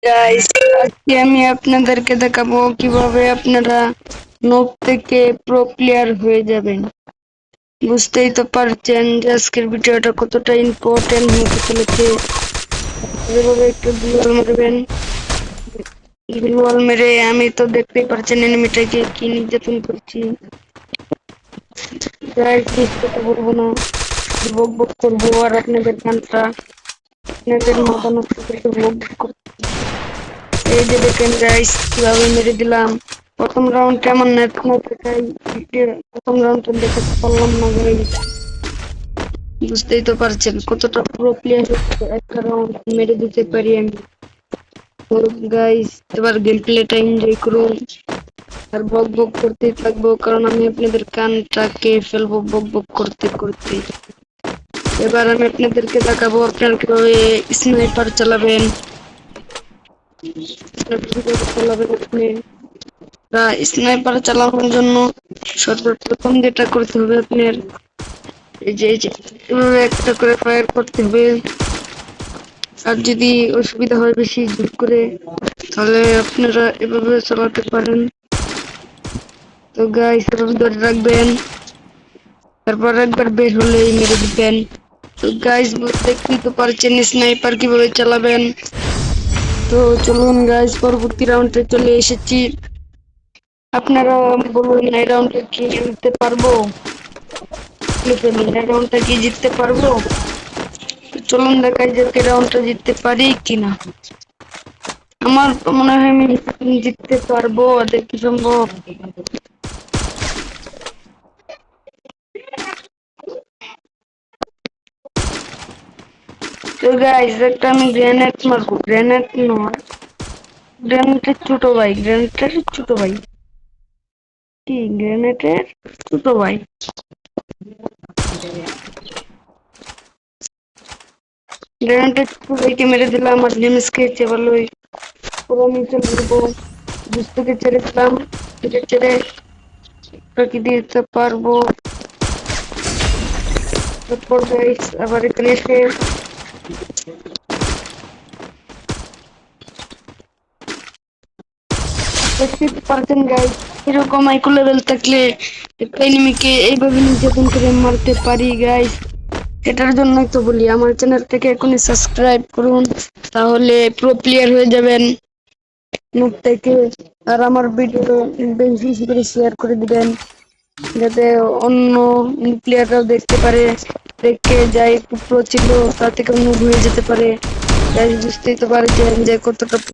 Guys, আজকে আমি আপনাদেরকে দেখাবো কিভাবে আপনারা নোব থেকে প্রো প্লেয়ার হয়ে যাবেন। বুঝতেই তো পারছেন যে আজকের ভিডিওটা কতটা ইম্পর্টেন্ট হতে চলেছে। যেভাবে একটু গ্লোয়াল মারবেন, গ্লোয়াল মেরে আমি তো দেখতেই পারছেন এনিমিটাকে কি নির্যাতন করছি। গাইস, বুঝতে তো বলবো না, বক বক করবো আর আপনাদের গানটা আপনাদের মাথা নষ্ট করতে বক বক করবো। এই যে দেখেন গাইস কিভাবে মেরে দিলাম। প্রথম রাউন্ড কেমন নেট দেখাই, প্রথম রাউন্ড দেখাতে পারলাম না গাইস। বুঝতেই তো পারছেন কতটা প্রো প্লেয়ার একটা রাউন্ড মেরে দিতে পারি আমি। তো গাইস, এবার গেম প্লেটা এনজয় করুন আর বক বক করতেই থাকবো, কারণ আমি আপনাদের কানটাকে ফেলবো বক বক করতে করতে। এবার আমি আপনাদেরকে দেখাবো আপনারা কিভাবে স্নাইপার চালাবেন। স্নাইপার চালানোর জন্য সর্বপ্রথম যেটা করতে হবে আপনার এই যে এভাবে একটা করে ফায়ার করতে হবে। আর যদি অসুবিধা হয় বেশি জোর করে, তাহলে আপনারা এভাবে চালাতে পারেন। তো গাইস, এভাবে ধরে রাখবেন, তারপর একবার বের হলেই মেরে দিবেন। তো গাইস, দেখতেই তো পারছেন স্নাইপার কিভাবে চালাবেন। তো চলুন গাইস, পরবর্তী রাউন্ডে চলে এসেছি। আপনারা বলুন এই রাউন্ডে কি জিততে পারবো, এই রাউন্ডটা কি জিততে পারবো? চলুন দেখাই যে এই রাউন্ডটা জিততে পারি কিনা। আমার মনে হয় আমি জিততে পারবো, দেখি সম্ভব। তো গাইস, একটা আমি গ্রেনেড মারবো, গ্রেনেড নয়, গ্রেনেডের ছোট ভাই, গ্রেনেডের ছোট ভাই, কি গ্রেনেডের ছোট ভাই। গ্রেনেডের ছোট ভাইকে মেরে দিলাম আর ড্যামেজ খেয়েছে ভালোই। পুরো আমি চলে যাবো, বুঝতে ছেড়েছিলাম, ছেড়ে কি দিতে পারবো। তারপর গাইস আবার এখানে এসে দেখতে পারছেন গাইস, এরকম আইকো লেভেল থাকলে একটা এনিমিকে এইভাবে নির্যাতন করে মারতে পারি গাইস। এটার জন্যই তো বলি আমার চ্যানেল থেকে এখনই সাবস্ক্রাইব করুন, তাহলে প্রো প্লেয়ার হয়ে যাবেন নোব থেকে। আর আমার ভিডিও বেশি বেশি করে শেয়ার করে দিবেন, যাতে অন্য প্লেয়াররাও দেখতে পারে, দেখে যাই প্রো ছিল তা থেকে নোব হয়ে যেতে পারে। গাইস, বুঝতেই তো পারছেন যে কতটা